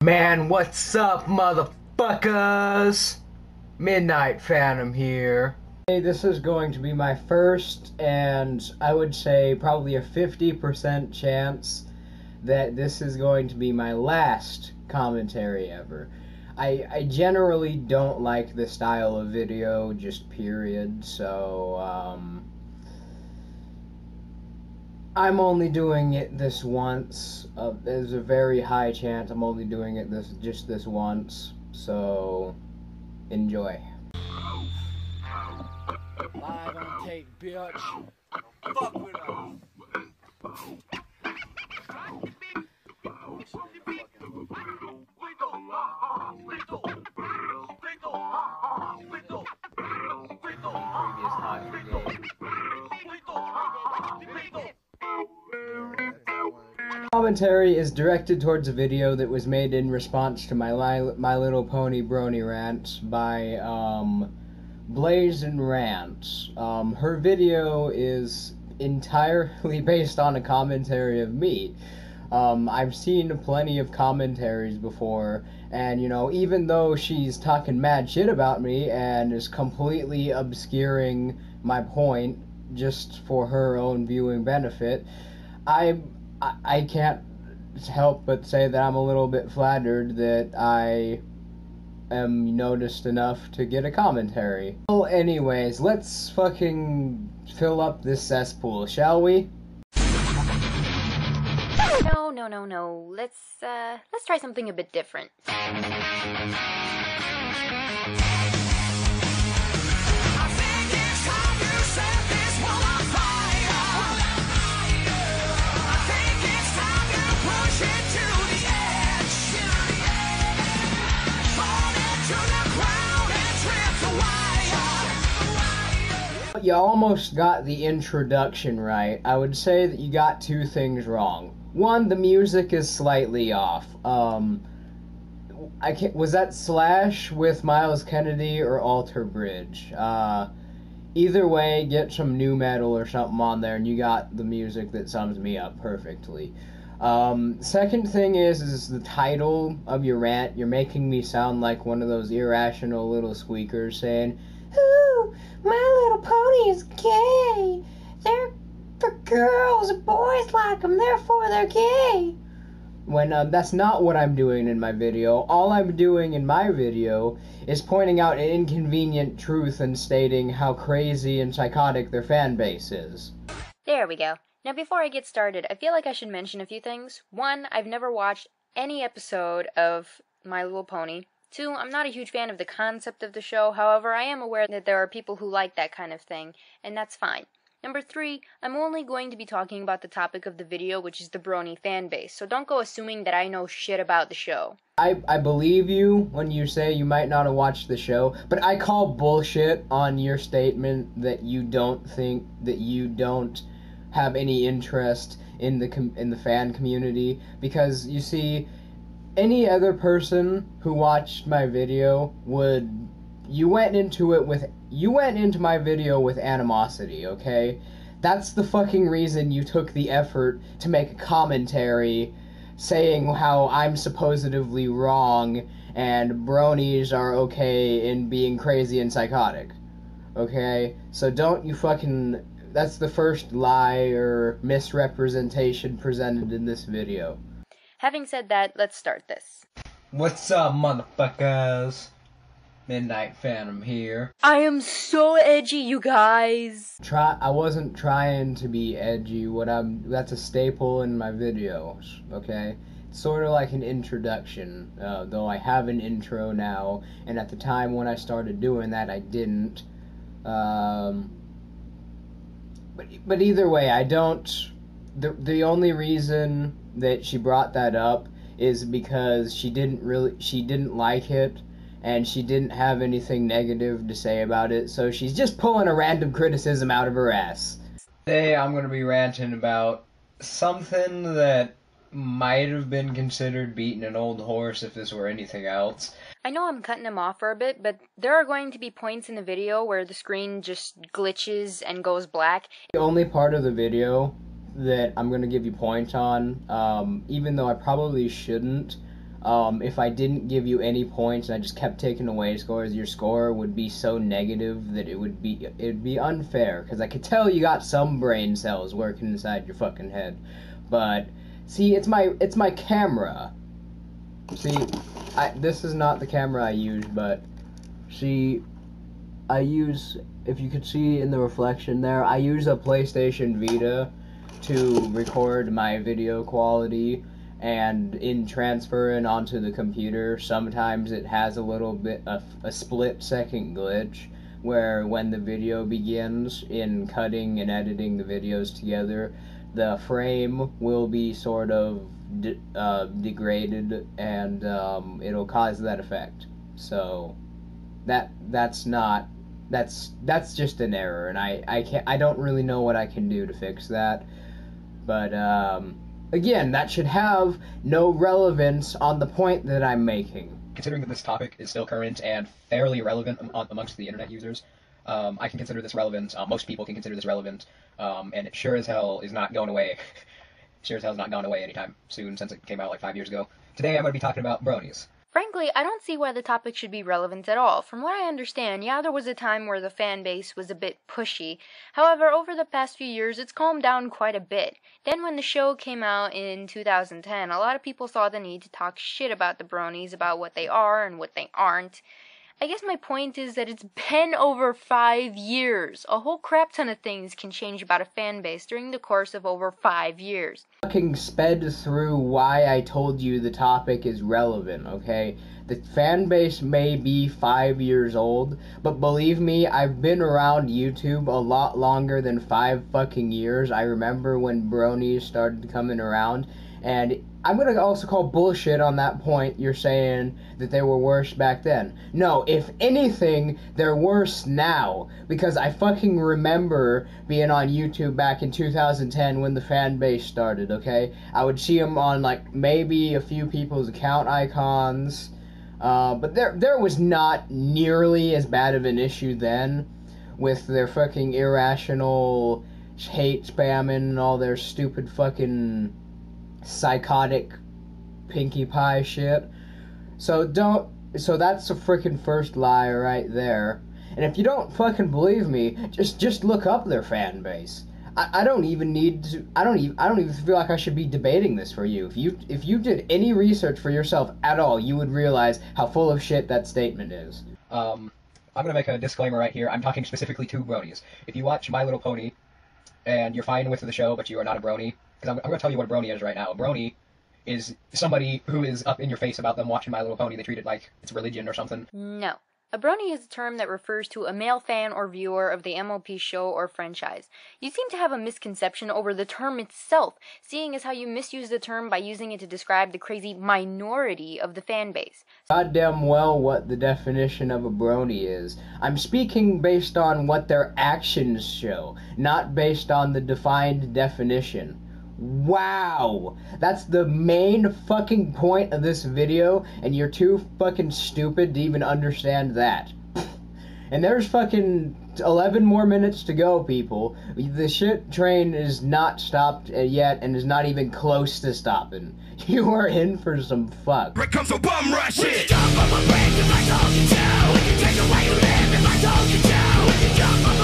Man, what's up, motherfuckers? Midnight Phantom here. Hey, this is going to be my first, and I would say probably a 50% chance that this is going to be my last commentary ever. I generally don't like this style of video, just period, so, I'm only doing it this once. There's a very high chance I'm only doing it just this once. So, enjoy. Live on tape, bitch. Fuck with us. Commentary is directed towards a video that was made in response to My Little Pony Brony Rants by Blazin Rants. Her video is entirely based on a commentary of me. I've seen plenty of commentaries before, and you know, even though she's talking mad shit about me and is completely obscuring my point just for her own viewing benefit, I can't help but say that I'm a little bit flattered that I am noticed enough to get a commentary. Well, anyways, let's fucking fill up this cesspool, shall we? No. Let's try something a bit different. You almost got the introduction right. I would say that you got two things wrong. One, the music is slightly off. Was that Slash with Miles Kennedy or Alter Bridge? Either way, get some new metal or something on there, and you got the music that sums me up perfectly. Second thing is the title of your rant. You're making me sound like one of those irrational little squeakers saying, "Ooh, My Little Pony is gay. They're for girls. Boys like them, therefore they're gay." When that's not what I'm doing in my video. All I'm doing in my video is pointing out an inconvenient truth and stating how crazy and psychotic their fan base is. There we go. Now before I get started, I feel like I should mention a few things. One, I've never watched any episode of My Little Pony. Two, I'm not a huge fan of the concept of the show. However, I am aware that there are people who like that kind of thing, and that's fine. Number three, I'm only going to be talking about the topic of the video, which is the Brony fan base, so don't go assuming that I know shit about the show. I believe you when you say you might not have watched the show, but I call bullshit on your statement that you don't have any interest in the fan community, because you see, any other person who watched my video you went into my video with animosity, okay? That's the fucking reason you took the effort to make a commentary saying how I'm supposedly wrong and bronies are okay in being crazy and psychotic. Okay? So don't you fucking... That's the first lie or misrepresentation presented in this video. Having said that, let's start this. What's up, motherfuckers? Midnight Phantom here. I am so edgy, you guys. I wasn't trying to be edgy. That's a staple in my videos, okay? It's sort of like an introduction, though I have an intro now, and at the time when I started doing that, I didn't. But either way, I don't... The only reason that she brought that up is because she didn't like it, and she didn't have anything negative to say about it, so she's just pulling a random criticism out of her ass. Today I'm going to be ranting about something that might have been considered beating an old horse if this were anything else. I know I'm cutting him off for a bit, but there are going to be points in the video where the screen just glitches and goes black. The only part of the video that I'm going to give you points on, even though I probably shouldn't, If I didn't give you any points and I just kept taking away scores, your score would be so negative that it'd be unfair, because I could tell you got some brain cells working inside your fucking head. But see, it's my camera. See, this is not the camera I use, but see, I use, if you could see in the reflection there, I use a PlayStation Vita to record my video quality, and in transferring onto the computer, sometimes it has a little bit of a split-second glitch, where when the video begins, in cutting and editing the videos together, the frame will be sort of degraded, and it'll cause that effect. So that's just an error, and I don't really know what I can do to fix that. But again, that should have no relevance on the point that I'm making. Considering that this topic is still current and fairly relevant amongst the internet users, I can consider this relevant. Most people can consider this relevant, and it sure as hell is not going away. Sure as hell is not gone away anytime soon, since it came out like 5 years ago. Today I'm going to be talking about bronies. Frankly, I don't see why the topic should be relevant at all. From what I understand, yeah, there was a time where the fan base was a bit pushy. However, over the past few years, it's calmed down quite a bit. Then when the show came out in 2010, a lot of people saw the need to talk shit about the bronies, about what they are and what they aren't. I guess my point is that it's been over 5 years. A whole crap ton of things can change about a fan base during the course of over 5 years. Fucking sped through why I told you the topic is relevant, okay? The fan base may be 5 years old, but believe me, I've been around YouTube a lot longer than 5 fucking years. I remember when bronies started coming around, and I'm gonna also call bullshit on that point. You're saying that they were worse back then. No, if anything, they're worse now, because I fucking remember being on YouTube back in 2010 when the fan base started, okay? I would see them on, like, maybe a few people's account icons, but there was not nearly as bad of an issue then with their fucking irrational hate spamming and all their stupid fucking psychotic Pinkie Pie shit. So that's a freaking first lie right there. And if you don't fucking believe me, just look up their fan base. I don't even feel like I should be debating this for you. If you did any research for yourself at all, you would realize how full of shit that statement is. I'm gonna make a disclaimer right here. I'm talking specifically to bronies. If you watch My Little Pony and you're fine with the show, but you are not a brony, because I'm going to tell you what a brony is right now. A brony is somebody who is up in your face about them watching My Little Pony. They treat it like it's religion or something. No. A brony is a term that refers to a male fan or viewer of the MLP show or franchise. You seem to have a misconception over the term itself, seeing as how you misuse the term by using it to describe the crazy minority of the fan base. Goddamn well what the definition of a brony is. I'm speaking based on what their actions show, not based on the defined definition. Wow! That's the main fucking point of this video, and you're too fucking stupid to even understand that. And there's fucking 11 more minutes to go, people. The shit train is not stopped yet, and is not even close to stopping. You are in for some fuck. Here comes a bum rush it. Jump on my brain if I told you to. We can take away your life if I told you to. We can jump on my